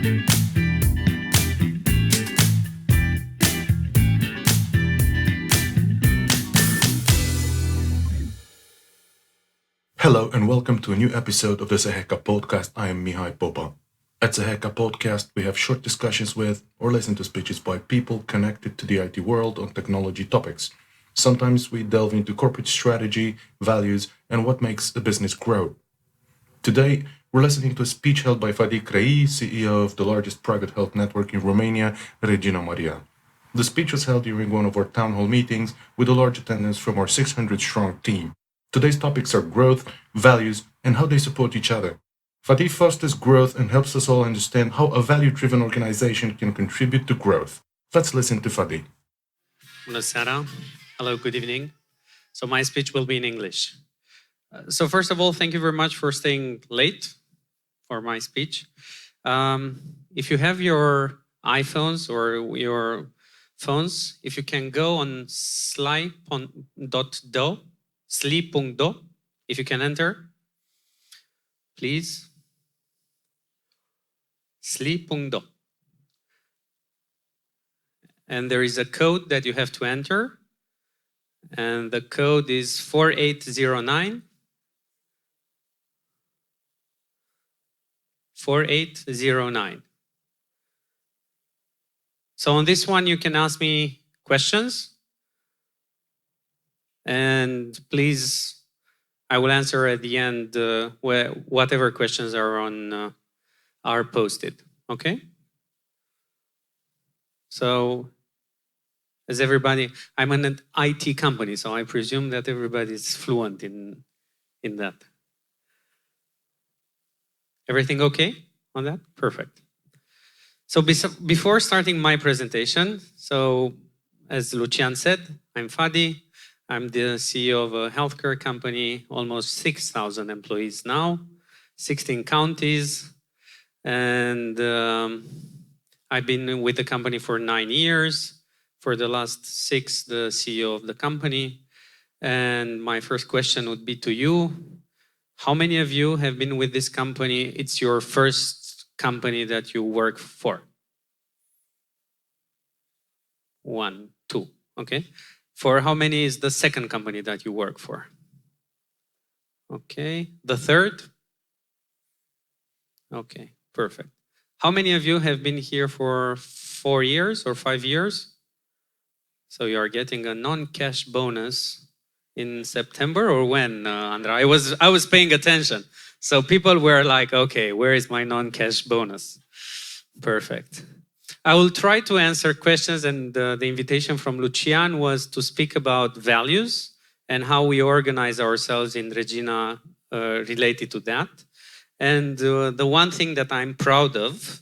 Hello and welcome to a new episode of the Cegeka Podcast. I am Mihai Popa. At Cegeka Podcast, we have short discussions with or listen to speeches by people connected to the IT world on technology topics. Sometimes we delve into corporate strategy, values, and what makes a business grow. Today, we're listening to a speech held by Fady Chreih, CEO of the largest private health network in Romania, Regina Maria. The speech was held during one of our town hall meetings with a large attendance from our 600-strong team. Today's topics are growth, values, and how they support each other. Fady fosters growth and helps us all understand how a value-driven organization can contribute to growth. Let's listen to Fady. Bună seara. Hello, good evening. So my speech will be in English. So first of all, thank you very much for staying late for my speech. If you have your iPhones or your phones, if you can go on sly.do, if you can enter, please. Sly.do. And there is a code that you have to enter. And the code is 4809. 4809. So on this one, you can ask me questions. And please, I will answer at the end whatever questions are posted. Okay? So, as everybody, I'm an IT company, so I presume that everybody is fluent in that. Everything okay on that? Perfect. So before starting my presentation, so as Lucian said, I'm Fady. I'm the CEO of a healthcare company, almost 6,000 employees now, 16 counties. And I've been with the company for 9 years. For the last 6, the CEO of the company. And my first question would be to you. How many of you have been with this company? It's your first company that you work for. 1, 2, okay. For how many is the second company that you work for? Okay, the third? Okay, perfect. How many of you have been here for 4 years or 5 years? So you are getting a non-cash bonus in September or when, Andra? I was paying attention. So people were like, okay, where is my non-cash bonus? Perfect. I will try to answer questions, and the invitation from Lucian was to speak about values and how we organize ourselves in Regina related to that. And the one thing that I'm proud of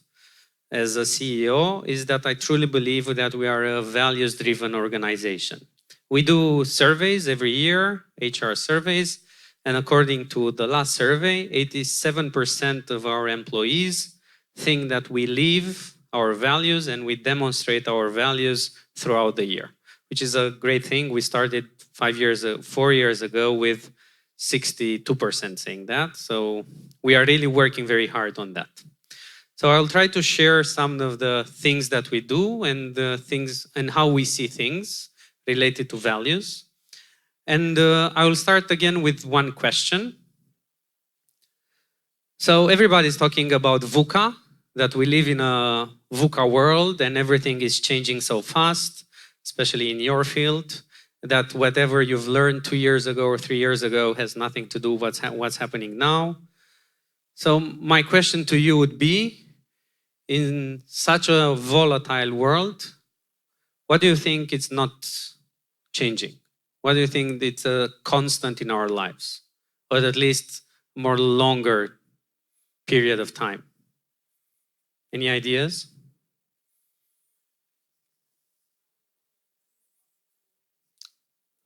as a CEO is that I truly believe that we are a values-driven organization. We do surveys every year, HR surveys, and according to the last survey, 87% of our employees think that we live our values and we demonstrate our values throughout the year, which is a great thing. We started 4 years ago with 62% saying that. So we are really working very hard on that. So I'll try to share some of the things that we do and the things and how we see things related to values. And I will start again with one question. So everybody's talking about VUCA, that we live in a VUCA world and everything is changing so fast, especially in your field, that whatever you've learned 2 years ago or 3 years ago has nothing to do with what's happening now. So my question to you would be, in such a volatile world, what do you think it's not changing? What do you think it's a constant in our lives? Or at least more longer period of time? Any ideas?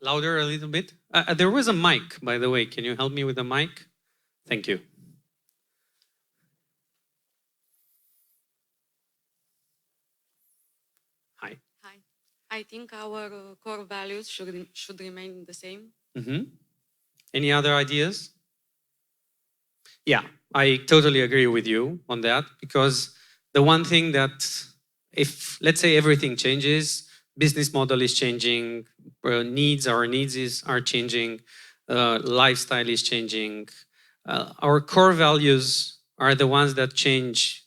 Louder a little bit. There was a mic, by the way. Can you help me with the mic? Thank you. Hi. Hi. I think our core values should remain the same. Any other ideas? Yeah, I totally agree with you on that, because The one thing that, if let's say everything changes, business model is changing, our needs are changing, lifestyle is changing. Our core values are the ones that change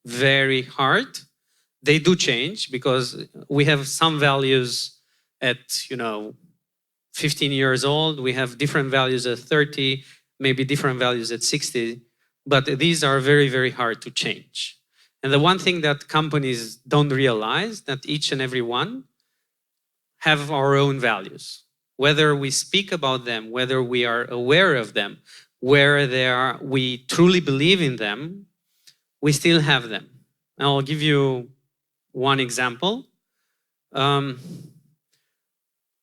very hard. They do change because we have some values at 15 years old. We have different values at 30, maybe different values at 60. But these are very, very hard to change. And the one thing that companies don't realize, that each and every one have our own values. Whether we speak about them, whether we are aware of them, where they are, we truly believe in them, we still have them. And I'll give you one example.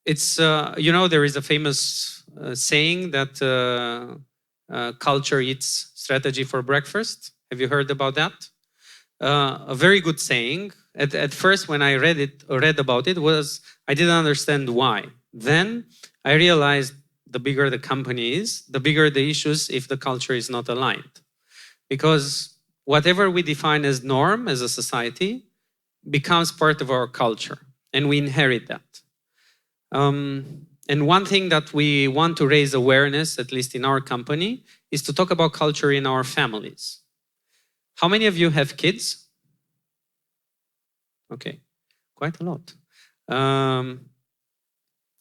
It's there is a famous saying that culture eats strategy for breakfast. Have you heard about that? A very good saying. At first, when I read about it, I didn't understand why. Then I realized the bigger the company is, the bigger the issues if the culture is not aligned. Because whatever we define as norm as a society becomes part of our culture, and we inherit that. And one thing that we want to raise awareness, at least in our company, is to talk about culture in our families. How many of you have kids? Okay, quite a lot.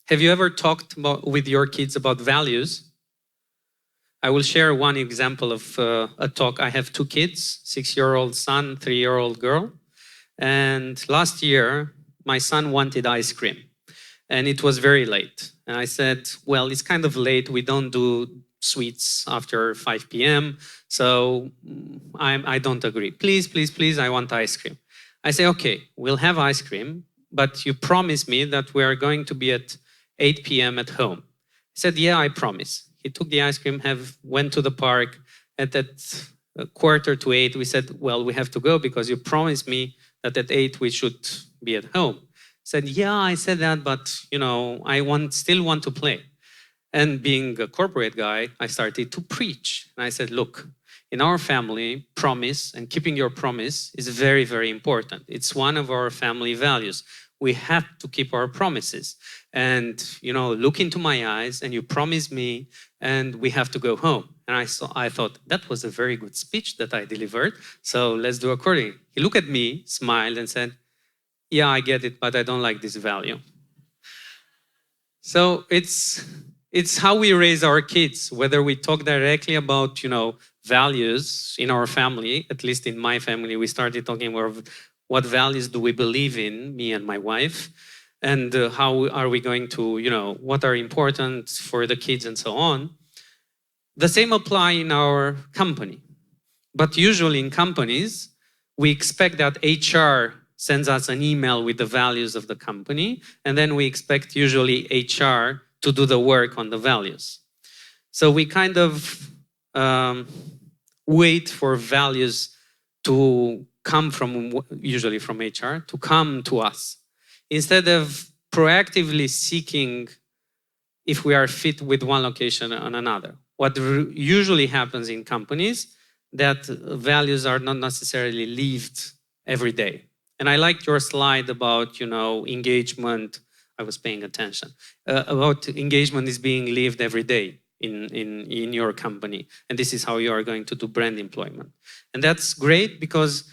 Have you ever talked with your kids about values? I will share one example of a talk. I have 2 kids, 6-year-old son, 3-year-old girl. And last year, my son wanted ice cream. And it was very late. And I said, well, it's kind of late. We don't do sweets after 5 p.m. So I don't agree. Please, I want ice cream. I say, okay, we'll have ice cream, but you promise me that we are going to be at 8 p.m. at home. He said, yeah, I promise. He took the ice cream, went to the park. At 7:45, we said, well, we have to go because you promised me that at 8 we should be at home. He said, yeah, I said that, but I still want to play. And being a corporate guy, I started to preach. And I said, look, in our family, promise and keeping your promise is very, very important. It's one of our family values. We have to keep our promises. And, look into my eyes and you promise me and we have to go home. And I thought, that was a very good speech that I delivered. So let's do accordingly. He looked at me, smiled and said, yeah, I get it, but I don't like this value. So it's how we raise our kids, whether we talk directly about, values in our family. At least in my family, we started talking about what values do we believe in, me and my wife, and how are we going to, what are important for the kids and so on. The same apply in our company. But usually in companies, we expect that HR sends us an email with the values of the company, and then we expect usually HR to do the work on the values. So we kind of wait for values to come usually from HR, to come to us, instead of proactively seeking if we are fit with one location on another. What usually happens in companies, that values are not necessarily lived every day. And I liked your slide about, engagement. I was paying attention. About engagement is being lived every day in your company. And this is how you are going to do brand employment. And that's great because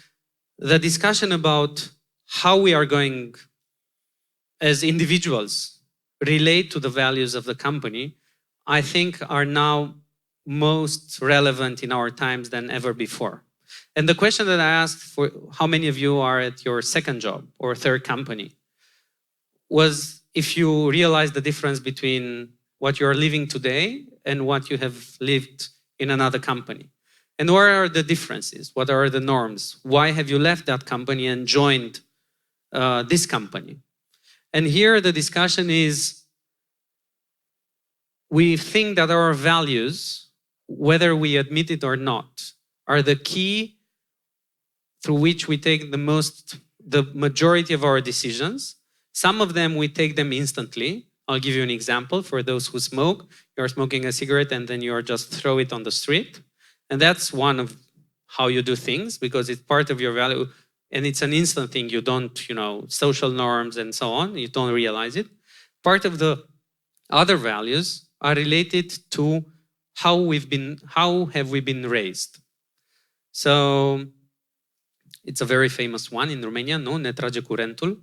the discussion about how we are going as individuals relate to the values of the company, I think are now most relevant in our times than ever before. And the question that I asked for how many of you are at your second job or third company was if you realize the difference between what you're living today and what you have lived in another company. And where are the differences? What are the norms? Why have you left that company and joined this company? And here the discussion is, we think that our values, whether we admit it or not, are the key through which we take the majority of our decisions. Some of them, we take them instantly. I'll give you an example. For those who smoke, you're smoking a cigarette and then you're just throw it on the street. And that's one of how you do things because it's part of your value and it's an instant thing. You don't, social norms and so on, you don't realize it. Part of the other values are related to how have we been raised. So it's a very famous one in Romania, no? Ne trage curentul,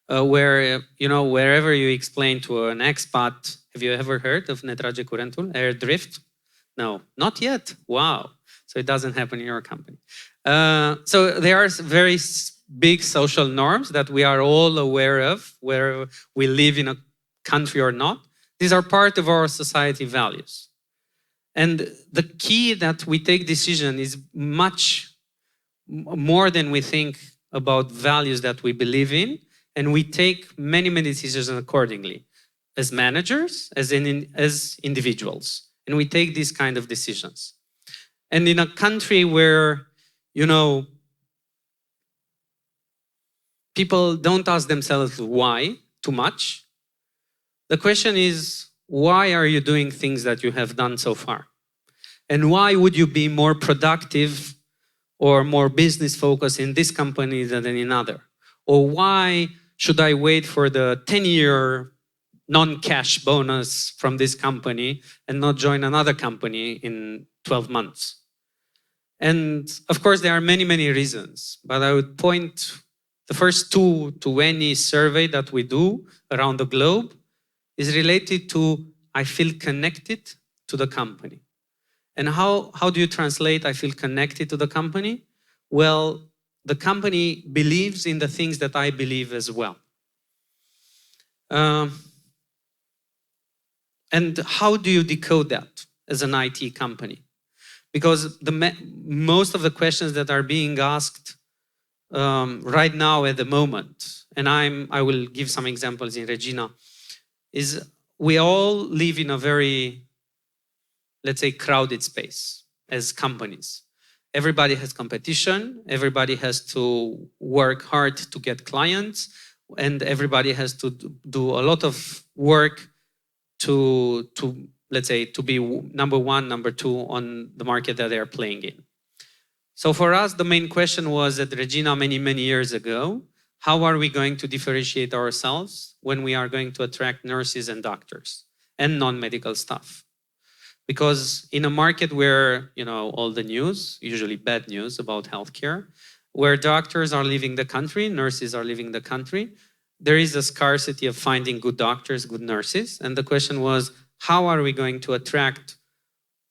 where, wherever you explain to an expat, have you ever heard of ne trage curentul, air drift? No, not yet. Wow. So it doesn't happen in your company. So there are very big social norms that we are all aware of, whether we live in a country or not. These are part of our society values. And the key that we take decision is much more than we think about values that we believe in. And we take many, many decisions accordingly as managers, as individuals. And we take these kind of decisions. And in a country where, people don't ask themselves why too much, the question is, why are you doing things that you have done so far? And why would you be more productive or more business focused in this company than in another? Or why should I wait for the 10-year non-cash bonus from this company and not join another company in 12 months? And of course, there are many, many reasons, but I would point the first two to any survey that we do around the globe is related to I feel connected to the company. And how do you translate I feel connected to the company? Well, the company believes in the things that I believe as well. And how do you decode that as an IT company? Because most of the questions that are being asked right now at the moment, and I will give some examples in Regina, is we all live in a very, let's say, crowded space as companies. Everybody has competition, everybody has to work hard to get clients, and everybody has to do a lot of work to let's say, to be number one, number two on the market that they are playing in. So for us, the main question was at Regina many, many years ago, how are we going to differentiate ourselves when we are going to attract nurses and doctors and non-medical staff? Because in a market where, all the news, usually bad news about healthcare, where doctors are leaving the country, nurses are leaving the country, there is a scarcity of finding good doctors, good nurses. And the question was, how are we going to attract?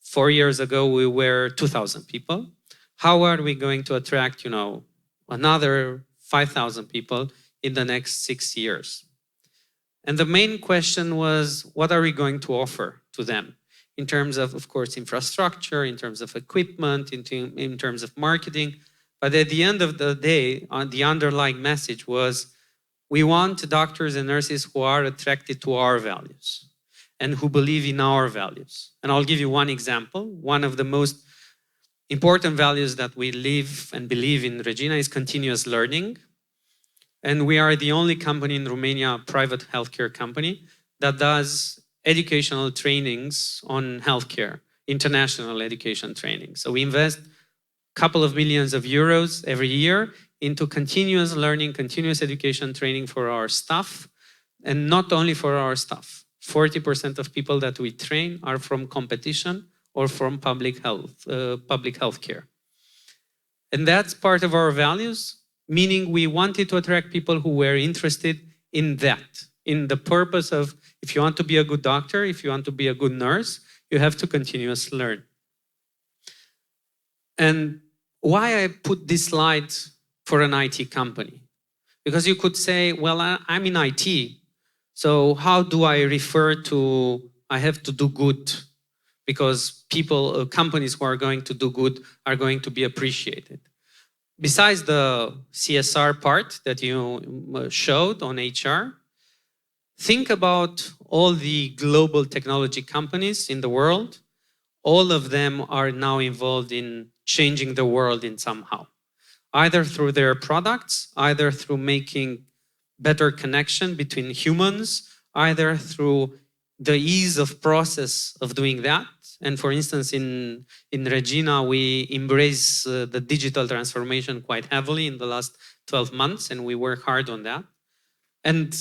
4 years ago, we were 2,000 people. How are we going to attract, another 5,000 people in the next 6 years? And the main question was, what are we going to offer to them? In terms of course, infrastructure, in terms of equipment, in terms of marketing. But at the end of the day, the underlying message was, we want doctors and nurses who are attracted to our values and who believe in our values. And I'll give you one example. One of the most important values that we live and believe in Regina is continuous learning. And we are the only company in Romania, a private healthcare company, that does educational trainings on healthcare, international education training. So we invest a couple of millions of euros every year into continuous learning, continuous education training for our staff, and not only for our staff. 40% of people that we train are from competition or from public health care. And that's part of our values, meaning we wanted to attract people who were interested in that, in the purpose of, if you want to be a good doctor, if you want to be a good nurse, you have to continuously learn. And why I put this slide for an IT company? Because you could say, well, I'm in IT, so how do I refer to, I have to do good? Because people, companies who are going to do good are going to be appreciated. Besides the CSR part that you showed on HR, think about all the global technology companies in the world. All of them are now involved in changing the world in somehow, either through their products, either through making better connection between humans, either through the ease of process of doing that, And for instance, in Regina, we embrace the digital transformation quite heavily in the last 12 months, and we work hard on that. And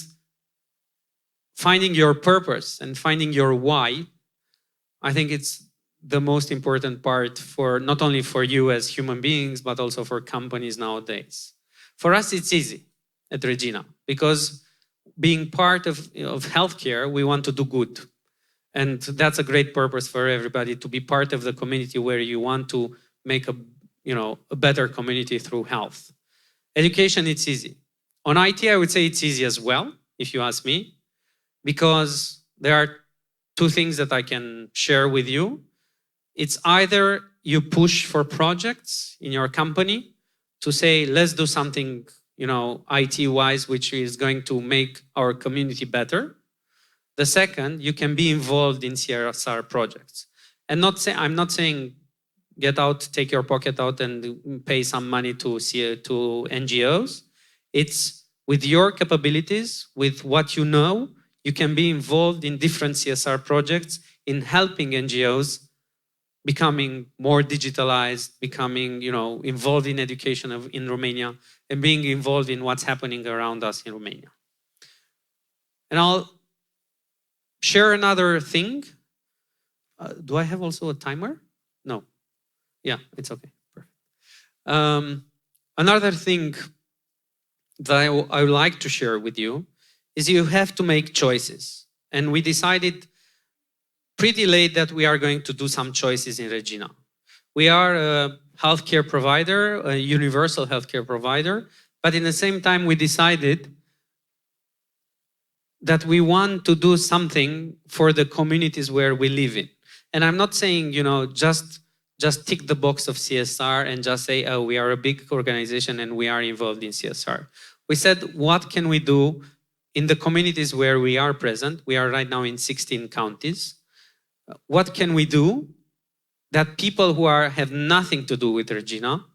finding your purpose and finding your why, I think it's the most important part for not only for you as human beings, but also for companies nowadays. For us, it's easy at Regina because being part of healthcare, we want to do good. And that's a great purpose for everybody, to be part of the community where you want to make a better community through health. Education, it's easy. On IT, I would say it's easy as well, if you ask me, because there are two things that I can share with you. It's either you push for projects in your company to say, let's do something, IT-wise, which is going to make our community better. The second, you can be involved in CSR projects. And I'm not saying get out, take your pocket out and pay some money to NGOs. It's with your capabilities, with what you know, you can be involved in different CSR projects in helping NGOs becoming more digitalized, becoming, involved in education in Romania, and being involved in what's happening around us in Romania. And I'll share another thing. Do I have also a timer? No. Yeah, it's okay. Perfect. Another thing that I would like to share with you is you have to make choices. And we decided pretty late that we are going to do some choices in Regina. We are a healthcare provider, a universal healthcare provider, but in the same time we decided that we want to do something for the communities where we live in. And I'm not saying, just tick the box of CSR and just say, oh, we are a big organization and we are involved in CSR. We said, what can we do in the communities where we are present? We are right now in 16 counties. What can we do that people who have nothing to do with Regina,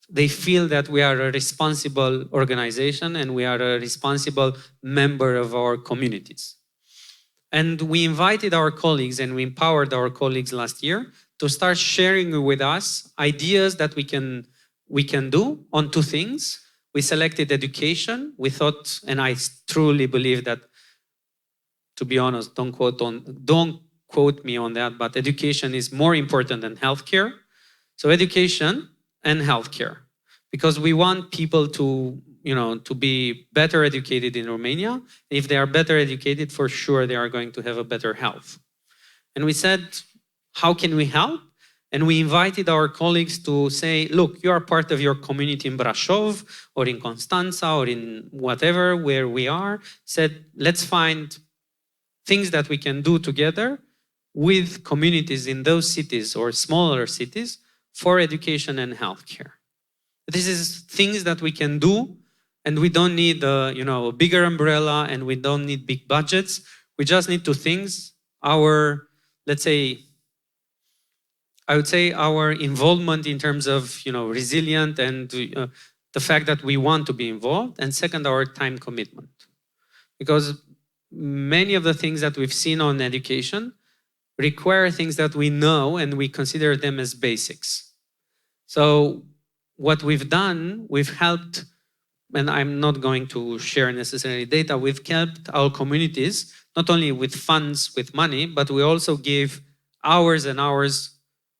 they feel that we are a responsible organization and we are a responsible member of our communities. And we invited our colleagues and we empowered our colleagues last year to start sharing with us ideas that we can do on two things. We selected education. We thought, and I truly believe that, to be honest, don't quote me on that, but education is more important than healthcare. So education and healthcare, because we want people to be better educated in Romania. If they are better educated, for sure they are going to have a better health. And we said, how can we help? And we invited our colleagues to say, look, you are part of your community in Brașov or in Constanța or in whatever, where we are. Said, let's find things that we can do together with communities in those cities or smaller cities for education and healthcare. This is things that we can do, and we don't need a bigger umbrella, and we don't need big budgets. We just need two things. I would say our involvement in terms of resilient and the fact that we want to be involved, and second, our time commitment. Because many of the things that we've seen on education require things that we know and we consider them as basics. So what we've done, we've helped, and I'm not going to share necessarily data, we've helped our communities, not only with funds, with money, but we also give hours and hours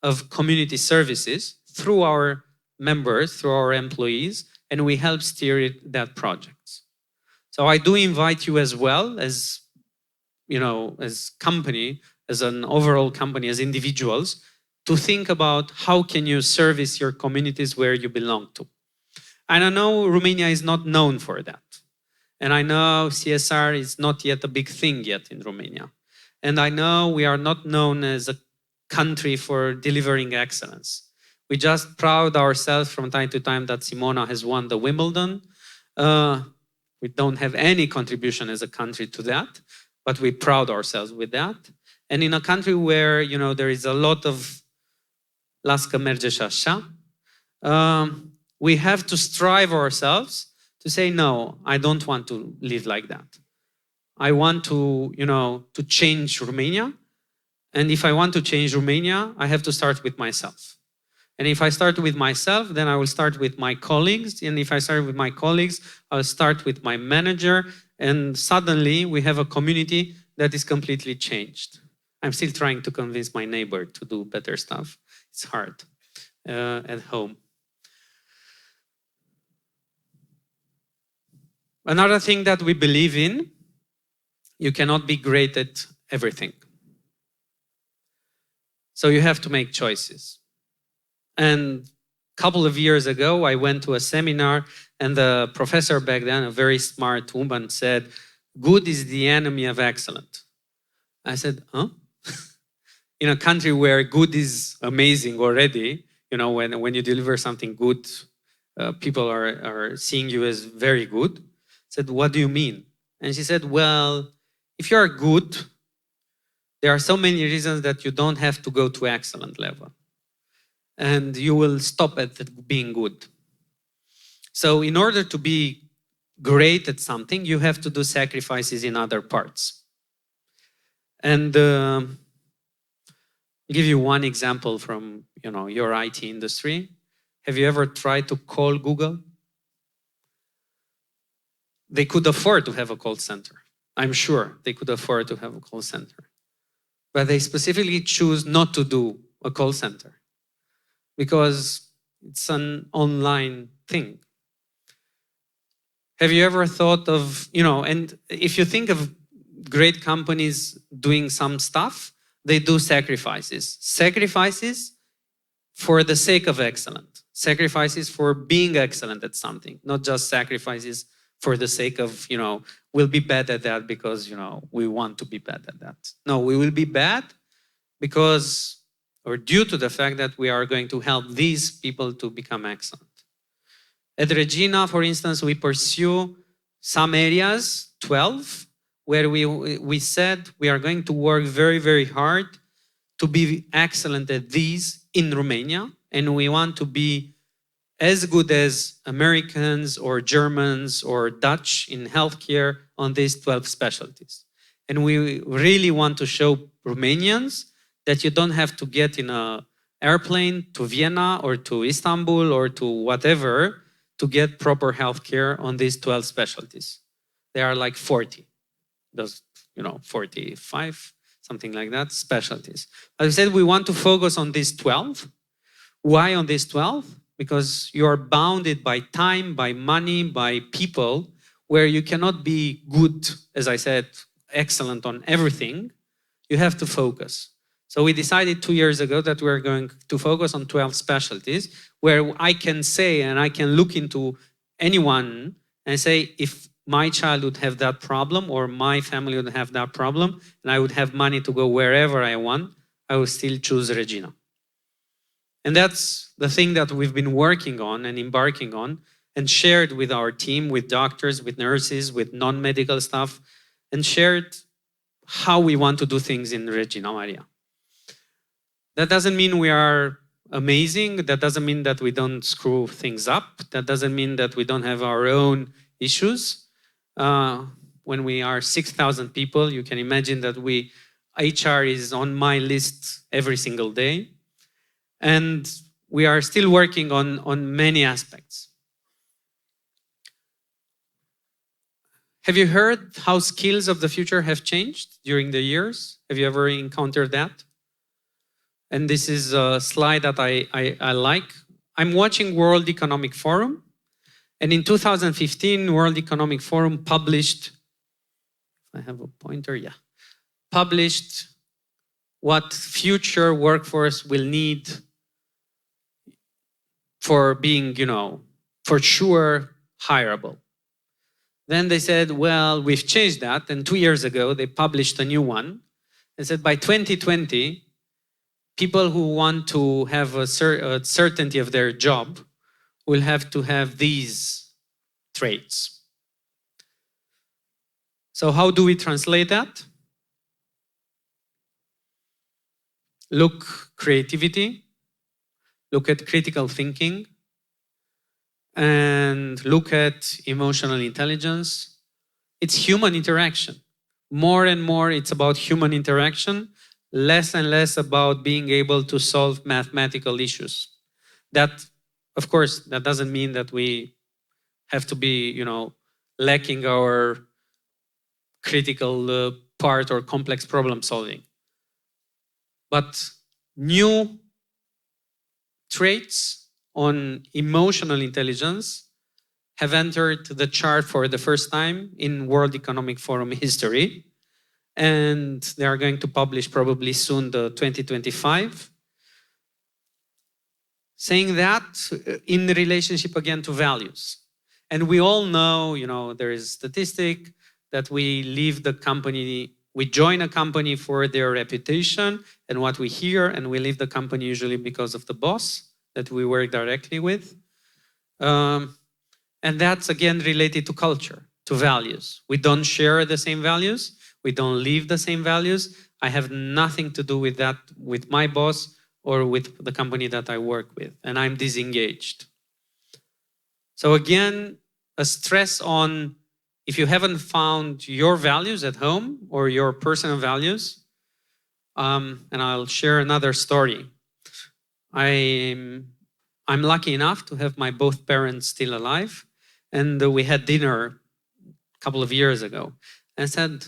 of community services through our members, through our employees, and we help steer that project. So I do invite you as well as, as company, as an overall company, as individuals, to think about how can you service your communities where you belong to. And I know Romania is not known for that. And I know CSR is not yet a big thing yet in Romania. And I know we are not known as a country for delivering excellence. We just proud ourselves from time to time that Simona has won the Wimbledon. We don't have any contribution as a country to that, but we proud ourselves with that. And in a country where, there is a lot of las că merge și așa, we have to strive ourselves to say, no, I don't want to live like that. I want to, to change Romania. And if I want to change Romania, I have to start with myself. And if I start with myself, then I will start with my colleagues. And if I start with my colleagues, I'll start with my manager. And suddenly we have a community that is completely changed. I'm still trying to convince my neighbor to do better stuff. It's hard at home. Another thing that we believe in, you cannot be great at everything. So you have to make choices. And a couple of years ago, I went to a seminar, and the professor back then, a very smart woman, said, "Good is the enemy of excellent." I said, huh? In a country where good is amazing already, when you deliver something good, people are seeing you as very good. I said, what do you mean? And she said, well, if you are good, there are so many reasons that you don't have to go to excellent level. And you will stop at being good. So in order to be great at something, you have to do sacrifices in other parts. And I'll give you one example from your IT industry. Have you ever tried to call Google? They could afford to have a call center. I'm sure they could afford to have a call center. But they specifically choose not to do a call center because it's an online thing. Have you ever thought of, and if you think of great companies doing some stuff, they do sacrifices. Sacrifices for the sake of excellence. Sacrifices for being excellent at something, not just sacrifices for the sake of, we'll be bad at that because, we want to be bad at that. No, we will be bad because, or due to the fact that we are going to help these people to become excellent. At Regina, for instance, we pursue some areas, 12, where we said we are going to work very, very hard to be excellent at these in Romania. And we want to be as good as Americans or Germans or Dutch in healthcare on these 12 specialties. And we really want to show Romanians that you don't have to get in an airplane to Vienna or to Istanbul or to whatever to get proper healthcare on these 12 specialties. There are like 40, those, 45, something like that, specialties. As I said, we want to focus on these 12. Why on these 12? Because you are bounded by time, by money, by people, where you cannot be good, as I said, excellent on everything. You have to focus. So we decided 2 years ago that we're going to focus on 12 specialties where I can say and I can look into anyone and say, if my child would have that problem or my family would have that problem and I would have money to go wherever I want, I would still choose Regina. And that's the thing that we've been working on and embarking on and shared with our team, with doctors, with nurses, with non-medical staff, and shared how we want to do things in Regina Maria. That doesn't mean we are amazing. That doesn't mean that we don't screw things up. That doesn't mean that we don't have our own issues. When we are 6,000 people, you can imagine that HR is on my list every single day. And we are still working on many aspects. Have you heard how skills of the future have changed during the years? Have you ever encountered that? And this is a slide that I like. I'm watching World Economic Forum. And in 2015, World Economic Forum published, I have a pointer, yeah, published what future workforce will need for being, for sure hireable. Then they said, well, we've changed that. And 2 years ago, they published a new one. They said by 2020, people who want to have a certainty of their job will have to have these traits. So how do we translate that? Look, creativity. Look at critical thinking. And look at emotional intelligence. It's human interaction. More and more, it's about human interaction, less and less about being able to solve mathematical issues. That, of course, that doesn't mean that we have to be, lacking our critical part or complex problem solving. But new traits on emotional intelligence have entered the chart for the first time in World Economic Forum history. And they are going to publish probably soon the 2025. Saying that in relationship again to values. And we all know, there is a statistic that we leave the company, we join a company for their reputation and what we hear, and we leave the company usually because of the boss that we work directly with. And that's again related to culture, to values. We don't share the same values. We don't live the same values. I have nothing to do with that with my boss or with the company that I work with, and I'm disengaged. So again, a stress on if you haven't found your values at home or your personal values, and I'll share another story. I'm lucky enough to have my both parents still alive, and we had dinner a couple of years ago, and said,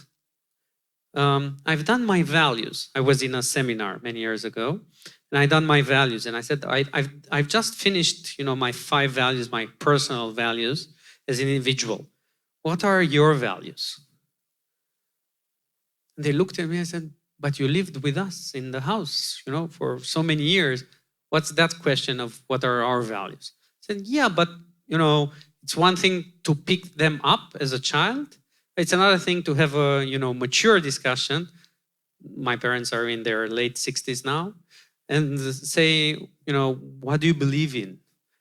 I've done my values. I was in a seminar many years ago, and I've done my values. And I said, I've just finished, my 5 values, my personal values as an individual. What are your values? And they looked at me and said, but you lived with us in the house, for so many years. What's that question of what are our values? I said, yeah, but, it's one thing to pick them up as a child. It's another thing to have a, mature discussion. My parents are in their late 60s now. And say, what do you believe in?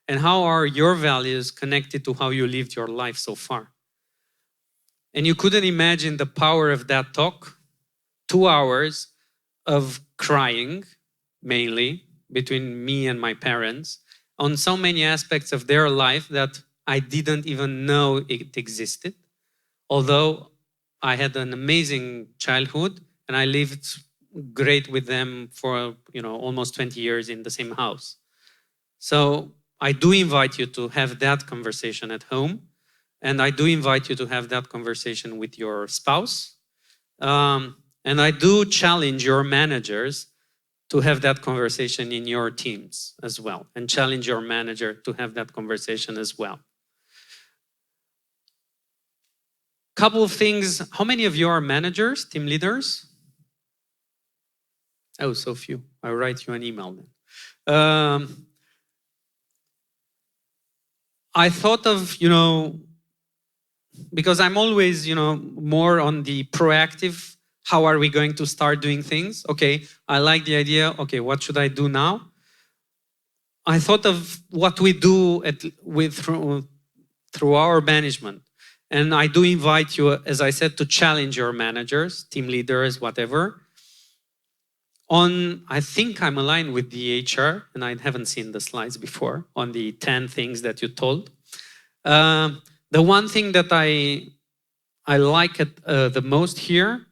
And how are your values connected to how you lived your life so far? And you couldn't imagine the power of that talk. 2 hours of crying, mainly, between me and my parents, on so many aspects of their life that I didn't even know it existed. Although I had an amazing childhood and I lived great with them for, almost 20 years in the same house. So I do invite you to have that conversation at home. And I do invite you to have that conversation with your spouse. And I do challenge your managers to have that conversation in your teams as well. And challenge your manager to have that conversation as well. Couple of things. How many of you are managers, team leaders? Oh, so few. I'll write you an email then. I thought of, because I'm always, more on the proactive, how are we going to start doing things? Okay, I like the idea. Okay, what should I do now? I thought of what we do through our management. And I do invite you, as I said, to challenge your managers, team leaders, whatever. I think I'm aligned with the HR, and I haven't seen the slides before, on the 10 things that you told. The one thing that I like the most here,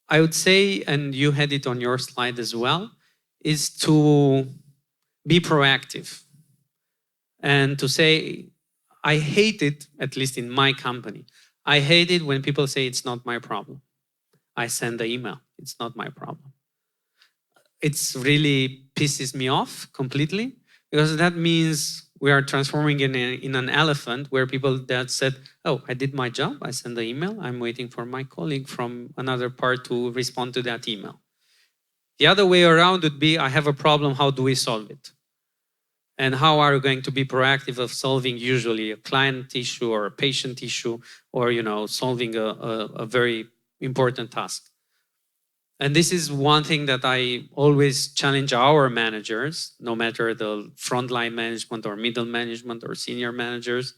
I would say, and you had it on your slide as well, is to be proactive. And to say, I hate it, at least in my company, I hate it when people say it's not my problem. I send the email, it's not my problem. It really pisses me off completely, because that means we are transforming in an elephant where people that said, oh, I did my job, I sent the email, I'm waiting for my colleague from another part to respond to that email. The other way around would be, I have a problem, how do we solve it? And how are we going to be proactive of solving usually a client issue or a patient issue, or solving a very important task? And this is one thing that I always challenge our managers, no matter the frontline management or middle management or senior managers,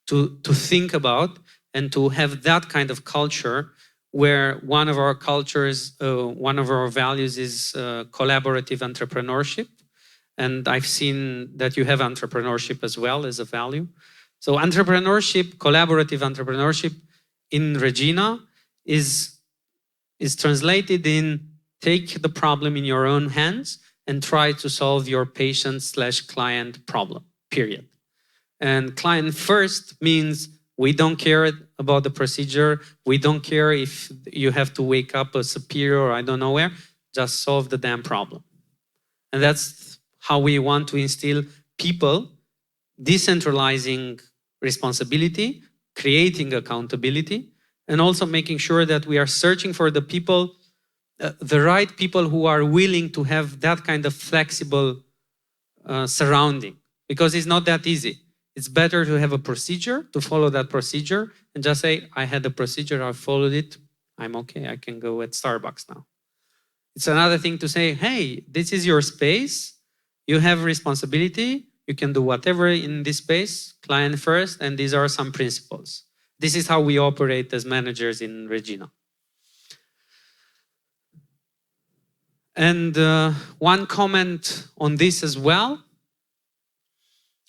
to think about and to have that kind of culture where one of our cultures, one of our values is collaborative entrepreneurship. And I've seen that you have entrepreneurship as well as a value. So entrepreneurship, collaborative entrepreneurship in Regina is translated in take the problem in your own hands and try to solve your patient/client problem, period. And client first means we don't care about the procedure. We don't care if you have to wake up a superior or I don't know where. Just solve the damn problem. And that's how we want to instill people, decentralizing responsibility, creating accountability, and also making sure that we are searching for the people, the right people who are willing to have that kind of flexible surrounding, because it's not that easy. It's better to have a procedure, to follow that procedure, and just say, I had a procedure, I followed it, I'm okay, I can go at Starbucks now. It's another thing to say, hey, this is your space, you have responsibility, you can do whatever in this space, client first, and these are some principles. This is how we operate as managers in Regina. And one comment on this as well.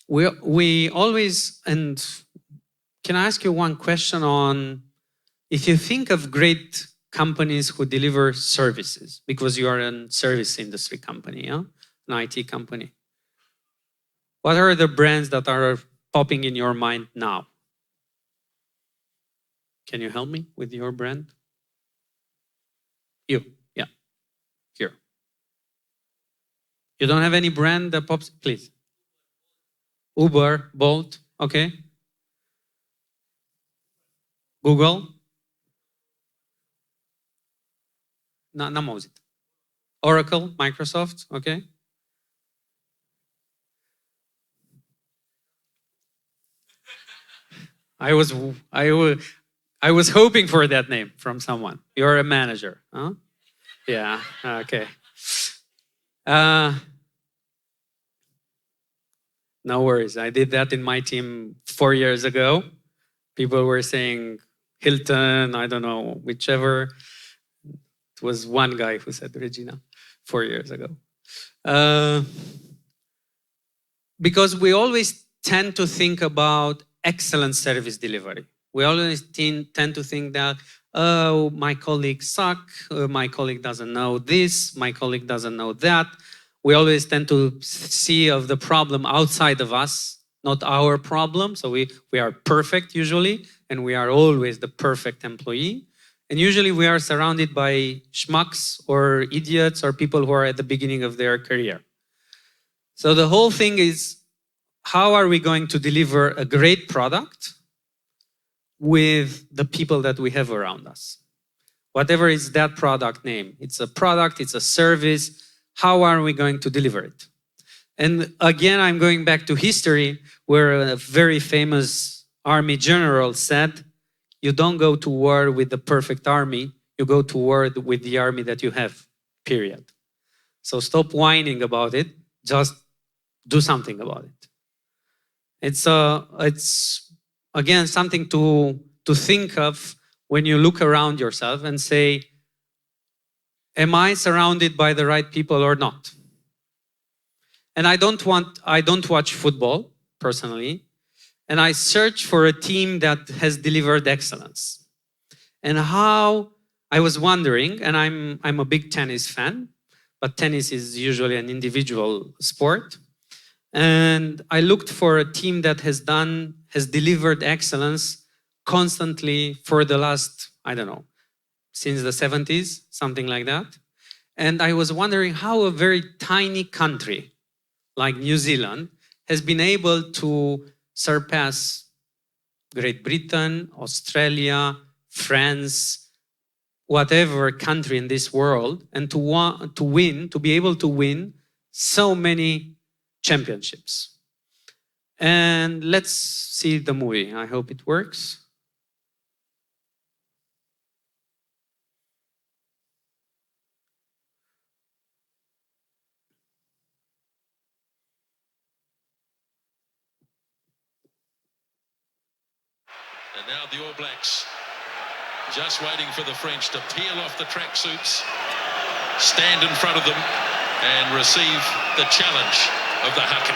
We always, and can I ask you one question on, if you think of great companies who deliver services, because you are a service industry company, yeah? An IT company. What are the brands that are popping in your mind now? Can you help me with your brand? You, yeah, here. You don't have any brand that pops, please. Uber, Bolt, okay. Google. N-am auzit. Oracle, Microsoft, okay. I was hoping for that name from someone. You're a manager, huh? Yeah, okay. No worries. I did that in my team 4 years ago. People were saying Hilton, I don't know, whichever. It was one guy who said Regina 4 years ago. Because we always tend to think about excellent service delivery. We always tend to think that, oh, my colleagues suck, my colleague doesn't know this, my colleague doesn't know that. We always tend to see of the problem outside of us, not our problem. So we are perfect usually, and we are always the perfect employee. And usually we are surrounded by schmucks or idiots or people who are at the beginning of their career. So the whole thing is, how are we going to deliver a great product with the people that we have around us? Whatever is that product name. It's a product, it's a service. How are we going to deliver it? And again, I'm going back to history, where a very famous army general said, you don't go to war with the perfect army, you go to war with the army that you have, period. So stop whining about it, just do something about it. It's again, something to think of when you look around yourself and say, am I surrounded by the right people or not? And I don't watch football personally, and I search for a team that has delivered excellence. And how, I was wondering, and I'm a big tennis fan, but tennis is usually an individual sport. And I looked for a team that has delivered excellence constantly for the last, I don't know, since the 70s, something like that. And I was wondering how a very tiny country like New Zealand has been able to surpass Great Britain, Australia, France, whatever country in this world, and to be able to win so many championships. And let's see the movie. I hope it works. And now the All Blacks just waiting for the French to peel off the tracksuits, stand in front of them and receive the challenge of the haka.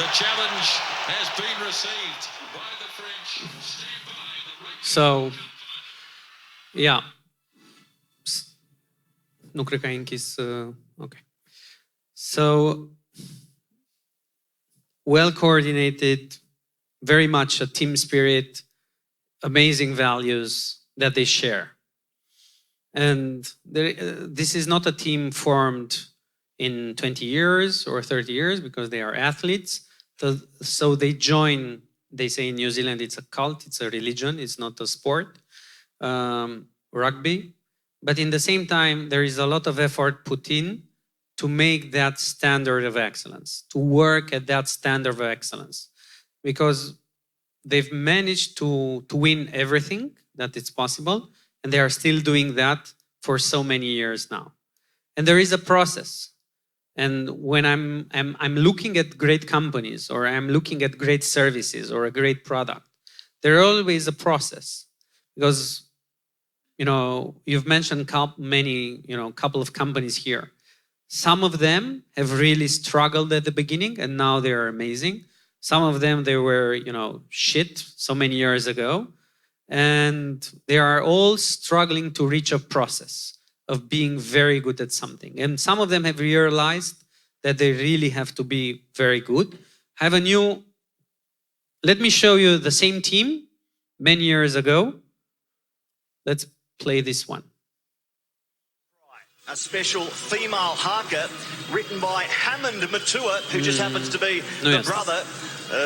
The challenge has been received by the French. Stand by. So, yeah. Nu cred că ai închis. Ok. So, well coordinated, very much a team spirit, amazing values that they share. And this is not a team formed in 20 years or 30 years because they are athletes. So they join, they say in New Zealand, it's a cult, it's a religion, it's not a sport, rugby. But in the same time, there is a lot of effort put in to make that standard of excellence, to work at that standard of excellence. Because they've managed to win everything that it's possible, and they are still doing that for so many years now. And there is a process. And when I'm looking at great companies, or I'm looking at great services or a great product, there's always a process. Because, you've mentioned couple of companies here. Some of them have really struggled at the beginning, and now they are amazing. Some of them, they were, shit so many years ago. And they are all struggling to reach a process of being very good at something. And some of them have realized that they really have to be very good. Let me show you the same team many years ago. Let's play this one. A special female haka written by Hammond Matua, who just happens to be the brother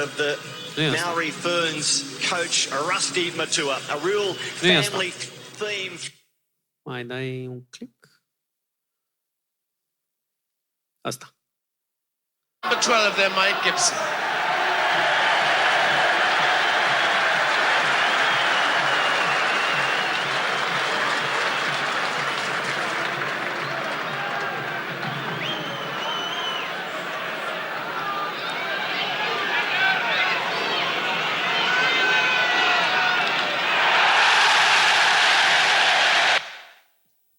of the Maori Ferns coach Rusty Matua. A real family theme. Mai dai un click. Asta. Number 12 there, Mike Gibson.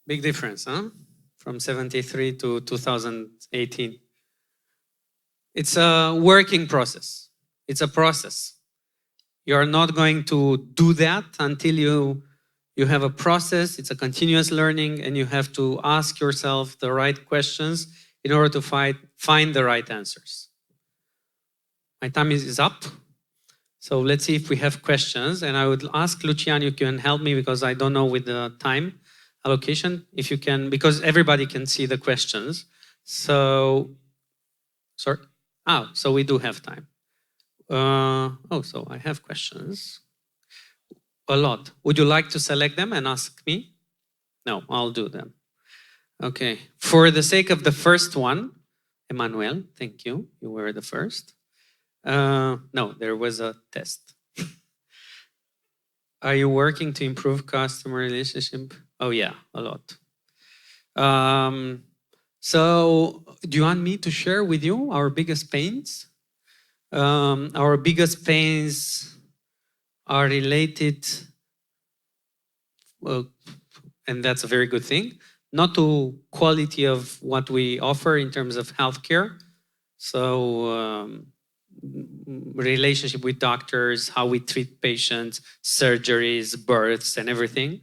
Big difference, huh? From 73 to 2018. It's a working process. It's a process. You're not going to do that until you have a process. It's a continuous learning, and you have to ask yourself the right questions in order to find the right answers. My time is up. So let's see if we have questions. And I would ask Lucian, you can help me because I don't know with the time allocation, if you can, because everybody can see the questions. So, sorry. So we do have time. So I have questions. A lot. Would you like to select them and ask me? No, I'll do them. Okay. For the sake of the first one, Emmanuel, thank you. You were the first. No, there was a test. Are you working to improve customer relationship? Oh yeah, a lot. So do you want me to share with you our biggest pains? Our biggest pains are related, and that's a very good thing, not to quality of what we offer in terms of healthcare. So relationship with doctors, how we treat patients, surgeries, births, and everything.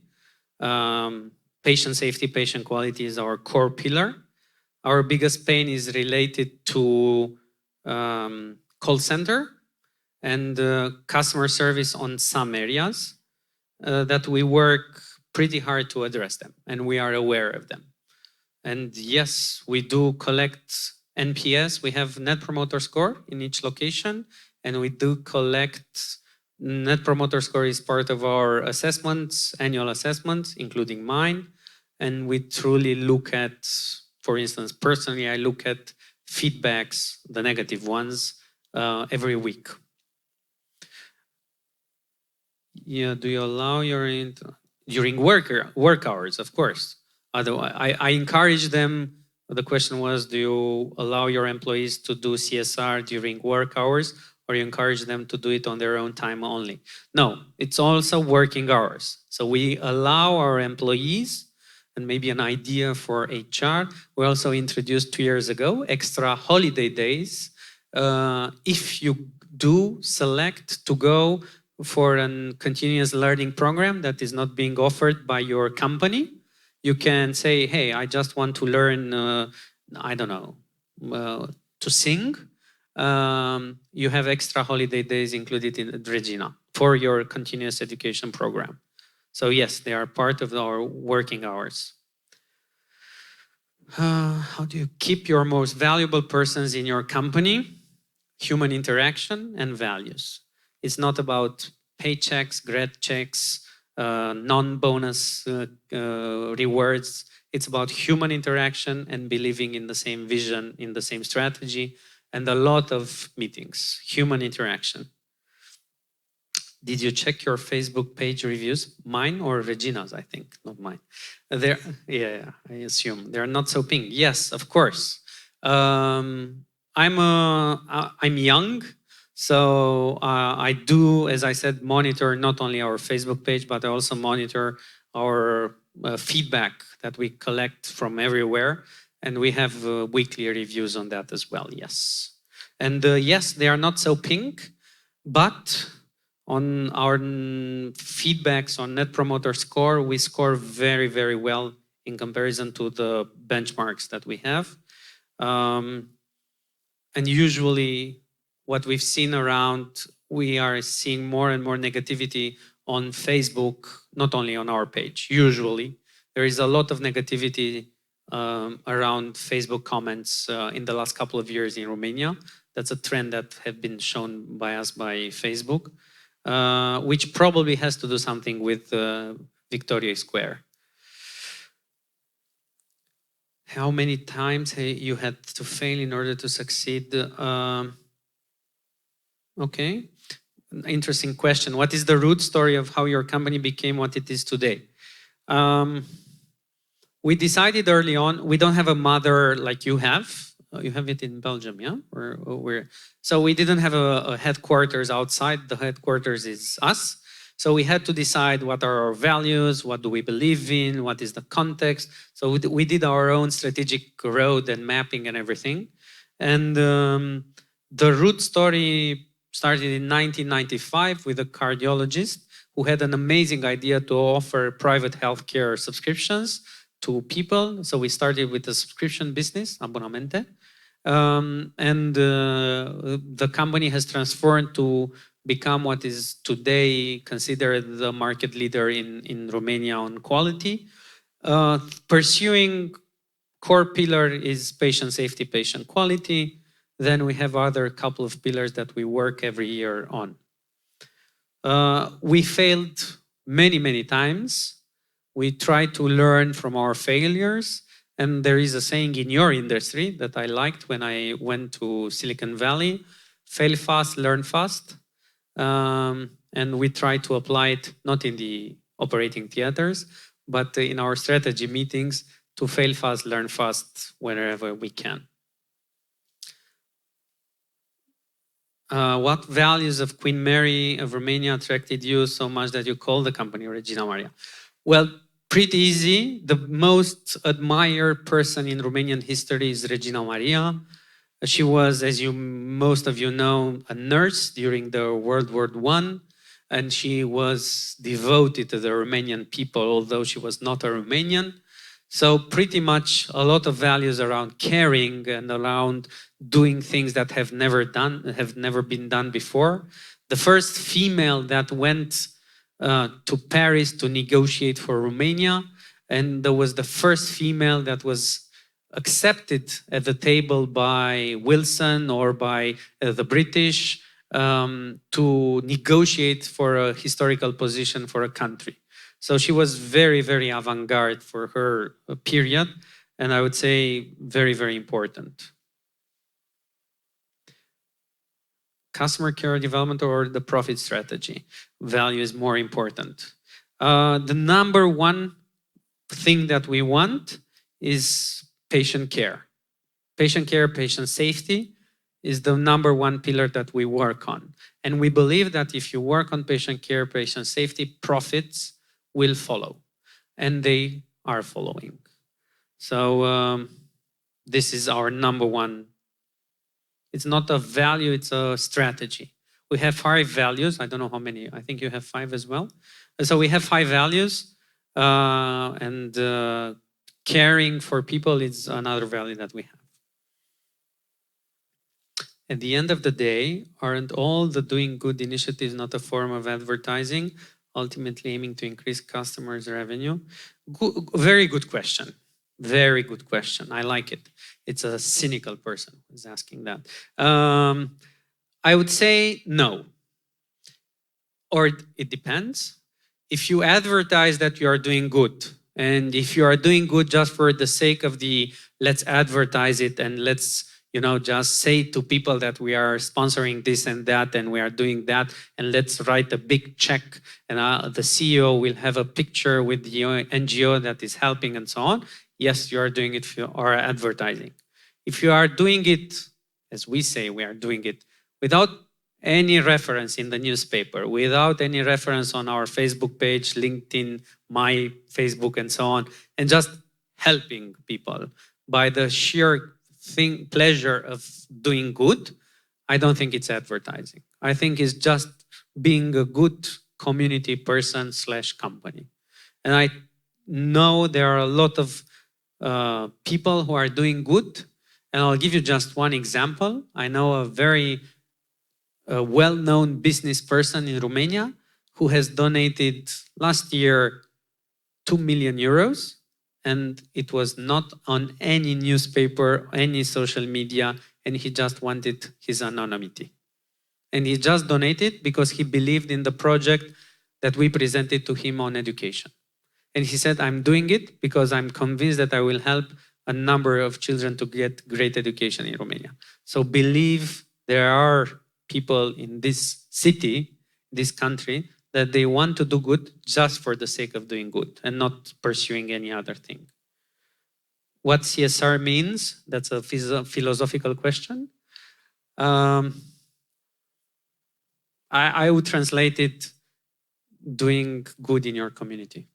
Patient safety, patient quality is our core pillar. Our biggest pain is related to call center and customer service on some areas that we work pretty hard to address them, and we are aware of them. And yes, we do collect NPS. We have Net Promoter Score in each location, and we do collect Net Promoter Score is part of our assessments, annual assessments, including mine. And we truly look at, for instance, personally, I look at feedbacks, the negative ones, every week. Yeah, do you allow during work hours, of course. Otherwise, I encourage them. The question was, do you allow your employees to do CSR during work hours, or you encourage them to do it on their own time only? No, it's also working hours. So we allow our employees, and maybe an idea for HR, we also introduced 2 years ago, extra holiday days If you do select to go for a continuous learning program that is not being offered by your company, you can say, hey, I just want to learn, I don't know, to sing. You have extra holiday days included in Regina for your continuous education program. So yes, they are part of our working hours. How do you keep your most valuable persons in your company? Human interaction and values. It's not about paychecks, grad checks, non-bonus rewards. It's about human interaction and believing in the same vision, in the same strategy, and a lot of meetings, human interaction. Did you check your Facebook page reviews? Mine or Regina's, I think, not mine. Yeah, I assume. They're not so pink. Yes, of course. I'm young, so I do, as I said, monitor not only our Facebook page, but I also monitor our feedback that we collect from everywhere. And we have weekly reviews on that as well, yes. And yes, they are not so pink, but on our feedbacks on Net Promoter Score, we score very, very well in comparison to the benchmarks that we have. And usually what we've seen around, we are seeing more and more negativity on Facebook, not only on our page. Usually there is a lot of negativity around Facebook comments in the last couple of years in Romania. That's a trend that has been shown by us by Facebook. Which probably has to do something with Victoria Square. How many times you had to fail in order to succeed? Okay, interesting question. What is the root story of how your company became what it is today? We decided early on, we don't have a mother like you have. You have it in Belgium, yeah? So we didn't have a headquarters outside. The headquarters is us. So we had to decide what are our values, what do we believe in, what is the context. So we did our own strategic road and mapping and everything. And the root story started in 1995 with a cardiologist who had an amazing idea to offer private healthcare subscriptions to people. So we started with a subscription business, abonamente. And the company has transformed to become what is today considered the market leader in Romania on quality. Pursuing core pillar is patient safety, patient quality. Then we have other couple of pillars that we work every year on. We failed many, many times. We try to learn from our failures. And there is a saying in your industry that I liked when I went to Silicon Valley: fail fast, learn fast. And we try to apply it not in the operating theaters, but in our strategy meetings to fail fast, learn fast wherever we can. What values of Queen Mary of Romania attracted you so much that you called the company Regina Maria? Well, pretty easy. The most admired person in Romanian history is Regina Maria. She was, as most of you know, a nurse during the World War I, and she was devoted to the Romanian people, although she was not a Romanian. So pretty much a lot of values around caring and around doing things that have never been done before. The first female that went to Paris to negotiate for Romania, and there was the first female that was accepted at the table by Wilson or by the British to negotiate for a historical position for a country. So she was very, very avant-garde for her period, and I would say very, very important. Customer care development or the profit strategy? Value is more important. The number one thing that we want is patient care. Patient care, patient safety is the number one pillar that we work on. And we believe that if you work on patient care, patient safety, profits will follow. And they are following. So this is our number one It's not a value, it's a strategy. We have 5 values. I don't know how many. I think you have 5 as well. So we have 5 values, and caring for people is another value that we have. At the end of the day, aren't all the doing good initiatives not a form of advertising, ultimately aiming to increase customers' revenue? Very good question. Very good question. I like it. It's a cynical person who's asking that. I would say no. Or it depends. If you advertise that you are doing good, and if you are doing good just for the sake of the let's advertise it and let's just say to people that we are sponsoring this and that and we are doing that and let's write a big check and the CEO will have a picture with the NGO that is helping and so on. Yes, you are doing it for advertising. If you are doing it, as we say, we are doing it without any reference in the newspaper, without any reference on our Facebook page, LinkedIn, my Facebook and so on, and just helping people by the sheer pleasure of doing good, I don't think it's advertising. I think it's just being a good community person / company. And I know there are a lot of people who are doing good. And I'll give you just one example. I know a very well-known business person in Romania who has donated last year 2 million euros. And it was not on any newspaper, any social media, and he just wanted his anonymity. And he just donated because he believed in the project that we presented to him on education. And he said, I'm doing it because I'm convinced that I will help a number of children to get great education in Romania. So believe there are people in this city, this country, that they want to do good just for the sake of doing good and not pursuing any other thing. What CSR means, that's a philosophical question. I would translate it doing good in your community.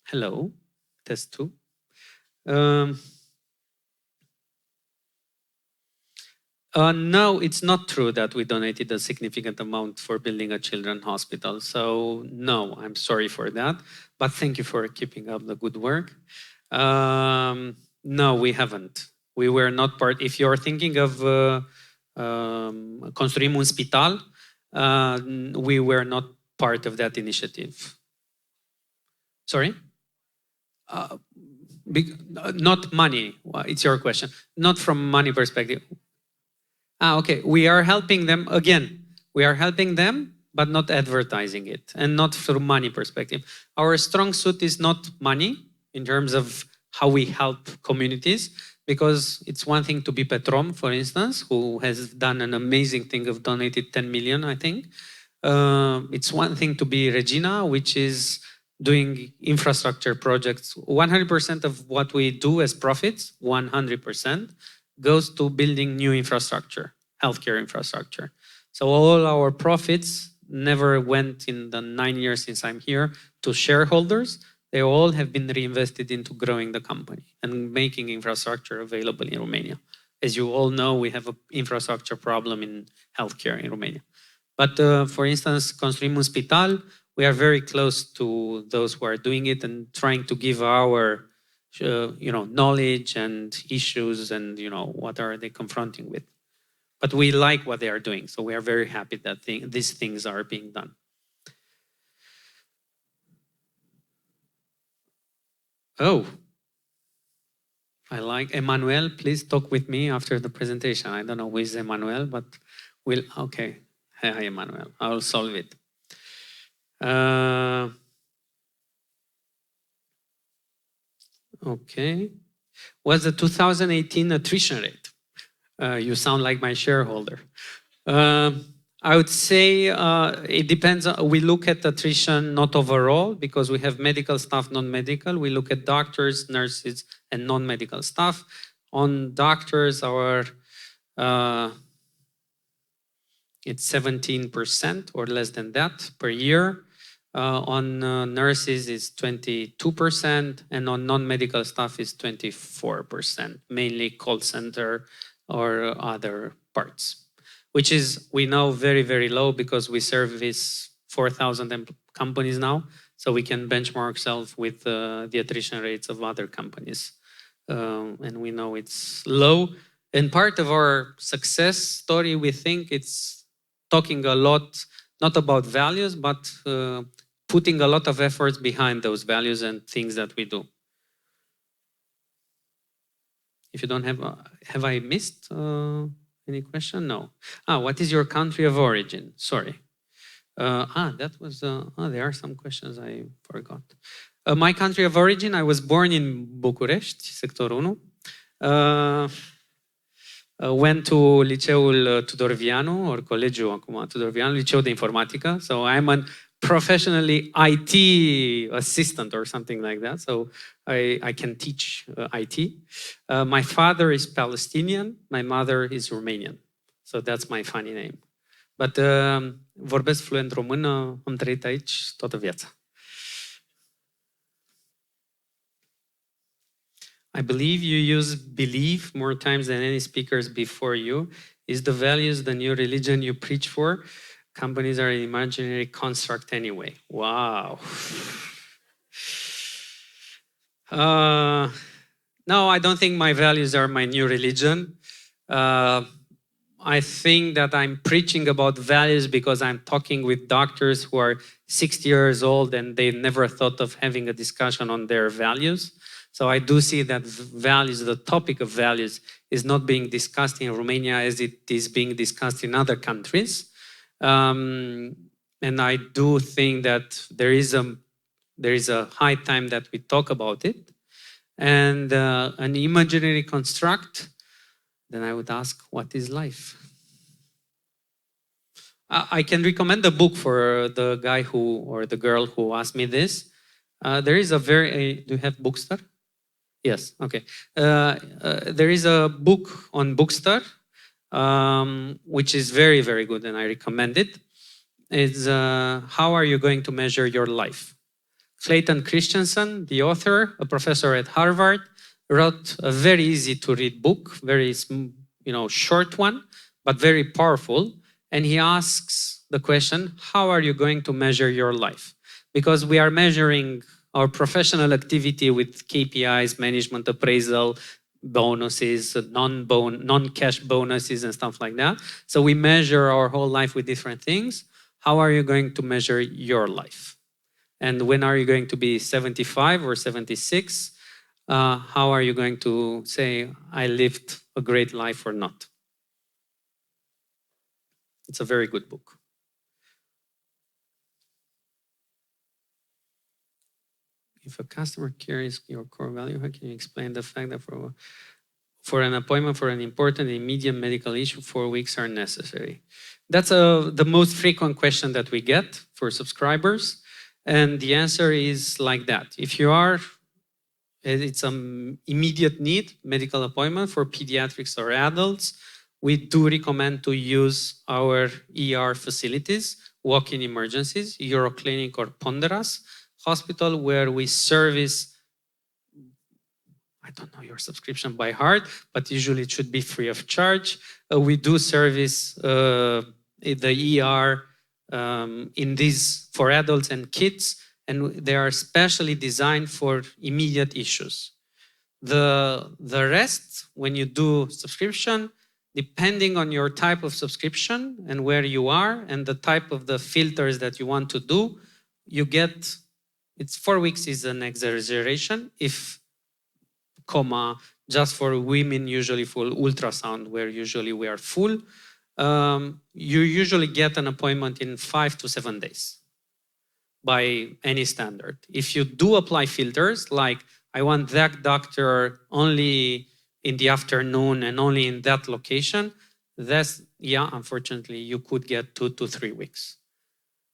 Hello, test 2. No, it's not true that we donated a significant amount for building a children's hospital. So no, I'm sorry for that. But thank you for keeping up the good work. No, we haven't. We were not part. If you're thinking of Construim un Spital, we were not part of that initiative. Sorry? Not money. It's your question. Not from money perspective. Okay. We are helping them. Again, we are helping them, but not advertising it and not through money perspective. Our strong suit is not money in terms of how we help communities, because it's one thing to be Petrom, for instance, who has done an amazing thing of donated 10 million, I think. It's one thing to be Regina, which is doing infrastructure projects. 100% of what we do as profits, 100%, goes to building new infrastructure, healthcare infrastructure. So all our profits never went in the 9 years since I'm here to shareholders. They all have been reinvested into growing the company and making infrastructure available in Romania. As you all know, we have an infrastructure problem in healthcare in Romania. But for instance, Construim un Spital, we are very close to those who are doing it and trying to give our knowledge and issues and what are they confronting with. But we like what they are doing, so we are very happy that these things are being done. Oh, I like Emmanuel. Please talk with me after the presentation. I don't know who is Emmanuel, but okay. Hi, Emmanuel. I will solve it. Okay. What's the 2018 attrition rate? You sound like my shareholder. I would say it depends. We look at attrition not overall, because we have medical staff, non-medical. We look at doctors, nurses, and non-medical staff. On doctors, it's 17% or less than that per year. On nurses is 22%, and on non-medical staff is 24%, mainly call center or other parts, which is, we know, very, very low because we service 4,000 companies now. So we can benchmark ourselves with the attrition rates of other companies. And we know it's low. And part of our success story, we think it's talking a lot, not about values, but putting a lot of efforts behind those values and things that we do. If you don't have I missed any question? No. What is your country of origin? Sorry. That was, there are some questions I forgot. My country of origin, I was born in București, sectorul 1. Went to liceul Tudor Vianu, or colegiul acum Tudor Vianu, liceu de informatică. So I'm a professionally IT assistant or something like that. So I can teach IT. My father is Palestinian. My mother is Romanian. So that's my funny name. But vorbesc fluent română, am trăit aici toată viața. I believe you use believe more times than any speakers before you. Is the values the new religion you preach for? Companies are an imaginary construct anyway. Wow. No, I don't think my values are my new religion. I think that I'm preaching about values because I'm talking with doctors who are 60 years old and they never thought of having a discussion on their values. So I do see that values, the topic of values, is not being discussed in Romania as it is being discussed in other countries. And I do think that there is a high time that we talk about it. And an imaginary construct, then I would ask, what is life? I can recommend a book for the guy or the girl who asked me this. There is a do you have Bookster? Yes, okay. There is a book on Bookster, which is very, very good, and I recommend it. It's How Are You Going to Measure Your Life? Clayton Christensen, the author, a professor at Harvard, wrote a very easy to read book, very short one, but very powerful. And he asks the question, how are you going to measure your life? Because we are measuring our professional activity with KPIs, management appraisal, bonuses, non-cash bonuses and stuff like that. So we measure our whole life with different things. How are you going to measure your life? And when are you going to be 75 or 76? How are you going to say, I lived a great life or not? It's a very good book. If a customer carries your core value, how can you explain the fact that for an appointment for an important immediate medical issue, 4 weeks are necessary? That's the most frequent question that we get for subscribers. And the answer is like that. If you are, it's an immediate need, medical appointment for pediatrics or adults, we do recommend to use our ER facilities, walk-in emergencies, Euroclinic or Ponderas Hospital, where we service, I don't know your subscription by heart, but usually it should be free of charge. We do service the ER in these for adults and kids, and they are specially designed for immediate issues. The rest, when you do subscription, depending on your type of subscription and where you are and the type of the filters that you want to do, you get, it's 4 weeks is an exaggeration. If, just for women, usually for ultrasound, where usually we are full, you usually get an appointment in 5 to 7 days by any standard. If you do apply filters, like I want that doctor only in the afternoon and only in that location, that's, unfortunately, you could get 2 to 3 weeks.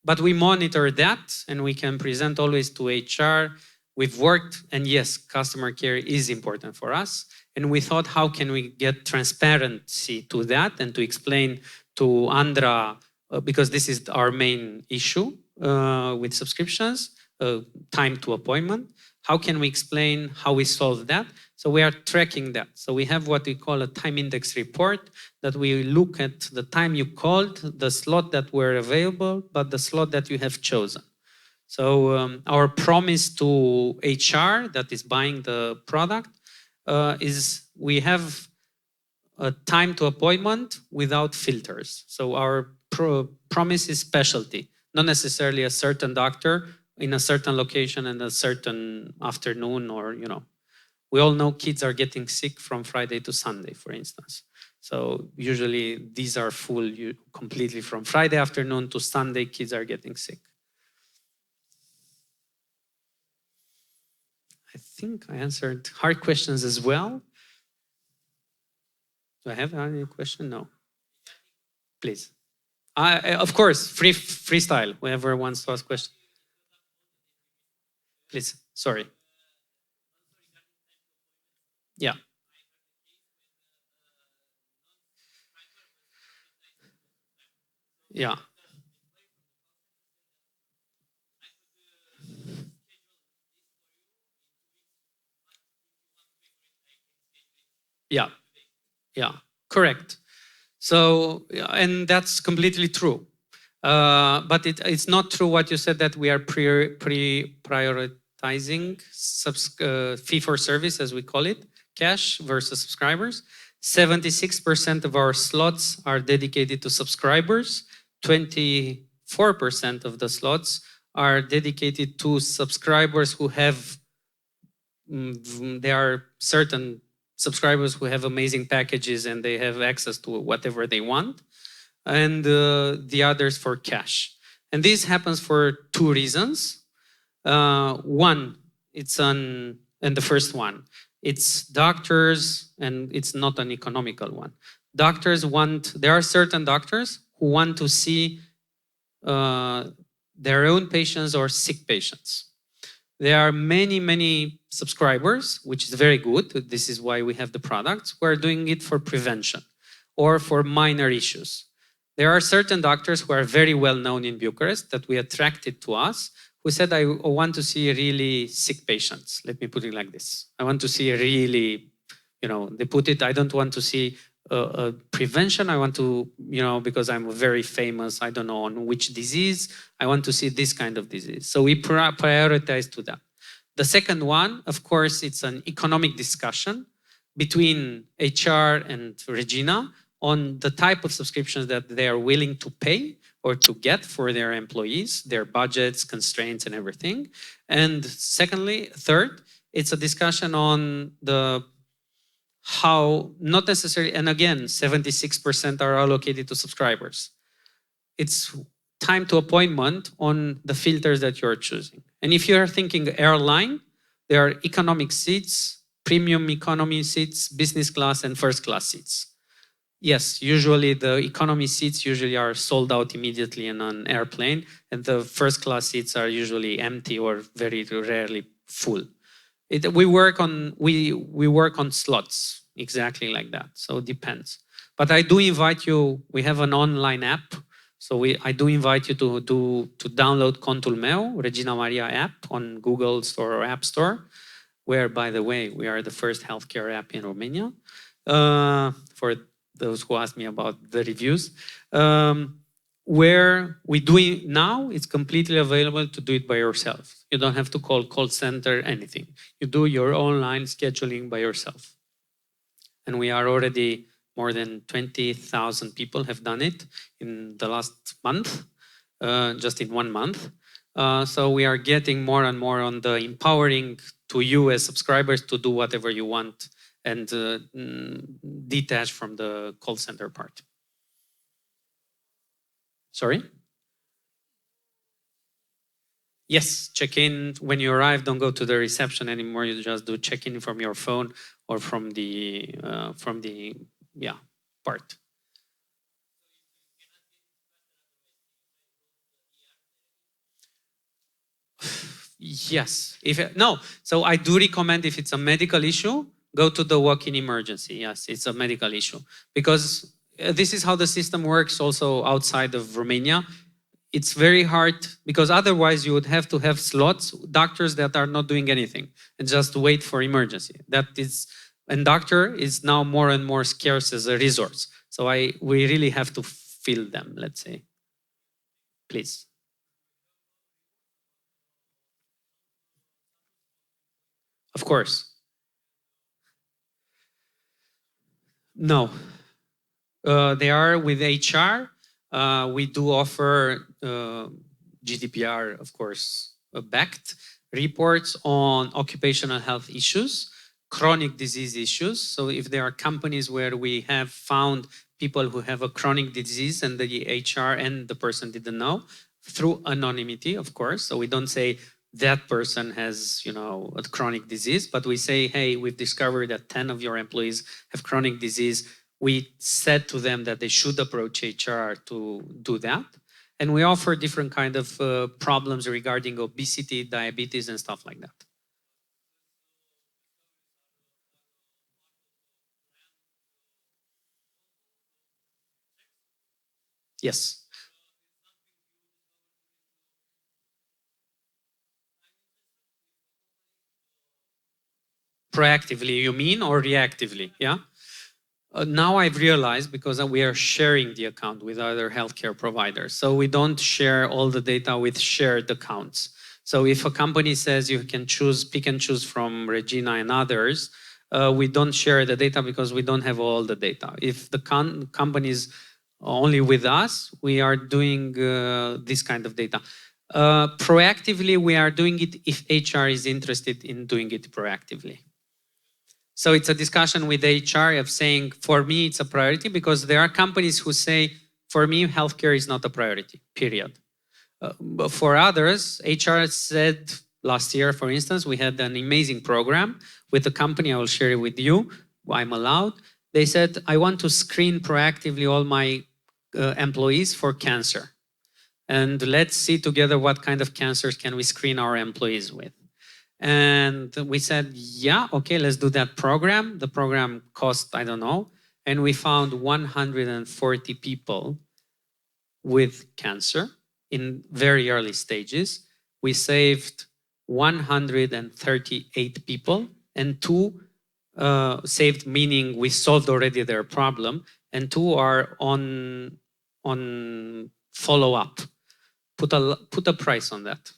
But we monitor that and we can present always to HR. We've worked, and yes, customer care is important for us. And we thought, how can we get transparency to that and to explain to Andra, because this is our main issue with subscriptions, time to appointment. how can we explain how we solve that? So we are tracking that. So we have what we call a time index report, that we look at the time you called, the slot that were available, but the slot that you have chosen. So our promise to HR that is buying the product is we have a time to appointment without filters. So our promise is specialty, not necessarily a certain doctor in a certain location and a certain afternoon, or, you know, we all know kids are getting sick from Friday to Sunday, for instance. So usually these are full completely from Friday afternoon to Sunday, kids are getting sick. I think I answered hard questions as well. Do I have any question? No. Please. Of course, freestyle. Whoever wants to ask questions. Please. Sorry. Yeah. Yeah. Yeah. Yeah. Correct. So, and that's completely true. But it's not true what you said, that we are prioritizing fee for service, as we call it, cash versus subscribers. 76% of our slots are dedicated to subscribers. 24% of the slots are dedicated to subscribers who have, there are certain subscribers who have amazing packages and they have access to whatever they want, and the others for cash. And this happens for two reasons. One, and the first one, it's doctors, and it's not an economical one. There are certain doctors who want to see their own patients or sick patients. There are many, many subscribers, which is very good. This is why we have the products. We're doing it for prevention or for minor issues. There are certain doctors who are very well known in Bucharest that we attracted to us, who said, I want to see really sick patients. Let me put it like this. I want to see a really, they put it, I don't want to see prevention. I want to, because I'm very famous, I don't know on which disease, I want to see this kind of disease. So we prioritize to that. The second one, of course, it's an economic discussion between HR and Regina on the type of subscriptions that they are willing to pay or to get for their employees, their budgets, constraints, and everything. And third, it's a discussion on how, not necessarily, and again, 76% are allocated to subscribers. It's time to appointment on the filters that you're choosing. And if you're thinking airline, there are economic seats, premium economy seats, business class, and first class seats. Yes, usually the economy seats usually are sold out immediately in an airplane, and the first class seats are usually empty or very rarely full. We work on slots exactly like that, so it depends. But I do invite you. We have an online app, so I do invite you to download Contul Meu, Regina Maria app on Google Store or App Store, where, by the way, we are the first healthcare app in Romania. For those who ask me about the reviews, where we do it now, it's completely available to do it by yourself. You don't have to call center, anything. You do your online scheduling by yourself. And we are already more than 20,000 people have done it in the last month, just in 1 month. So we are getting more and more on the empowering to you as subscribers to do whatever you want and detach from the call center part. Sorry? Yes, check-in. When you arrive, don't go to the reception anymore. You just do check-in from your phone or from the part. Yes. So I do recommend, if it's a medical issue, go to the walk-in emergency. Yes, it's a medical issue. Because this is how the system works also outside of Romania. it's very hard because otherwise you would have to have slots, doctors that are not doing anything and just wait for emergency. And doctor is now more and more scarce as a resource. So we really have to fill them, let's say. Please. Of course. No. They are with HR. We do offer GDPR, of course, backed reports on occupational health issues, chronic disease issues. So if there are companies where we have found people who have a chronic disease and the HR and the person didn't know, through anonymity, of course. So we don't say that person has, a chronic disease, but we say, hey, we've discovered that 10 of your employees have chronic disease. We said to them that they should approach HR to do that. And we offer different kind of problems regarding obesity, diabetes, and stuff like that. Yes. Proactively, you mean, or reactively? Yeah. Now I've realized, because we are sharing the account with other healthcare providers. So we don't share all the data with shared accounts. So if a company says you can pick and choose from Regina and others, we don't share the data because we don't have all the data. If the company is only with us, we are doing this kind of data. Proactively, we are doing it if HR is interested in doing it proactively. So it's a discussion with HR of saying, for me, it's a priority, because there are companies who say, for me, healthcare is not a priority, period. But for others, HR said last year, for instance, we had an amazing program with a company, I will share it with you, I'm allowed. They said, I want to screen proactively all my employees for cancer. And let's see together what kind of cancers can we screen our employees with. And we said, yeah, okay, let's do that program. The program cost, I don't know. And we found 140 people with cancer in very early stages. We saved 138 people, and 2 saved, meaning we solved already their problem, and 2 are on follow-up. Put a price on that.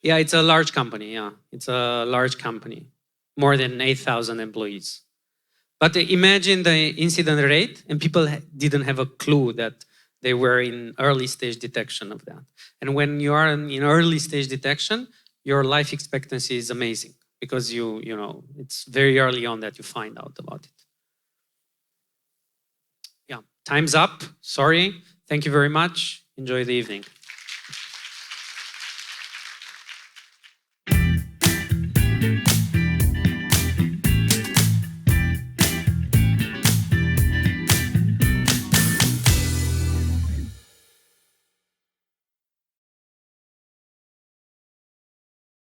Yeah, it's a large company. Yeah, it's a large company, more than 8,000 employees. But imagine the incident rate, and people didn't have a clue that they were in early stage detection of that. And when you are in early stage detection, your life expectancy is amazing, because you know, it's very early on that you find out about it. Yeah, time's up. Sorry. Thank you very much. Enjoy the evening.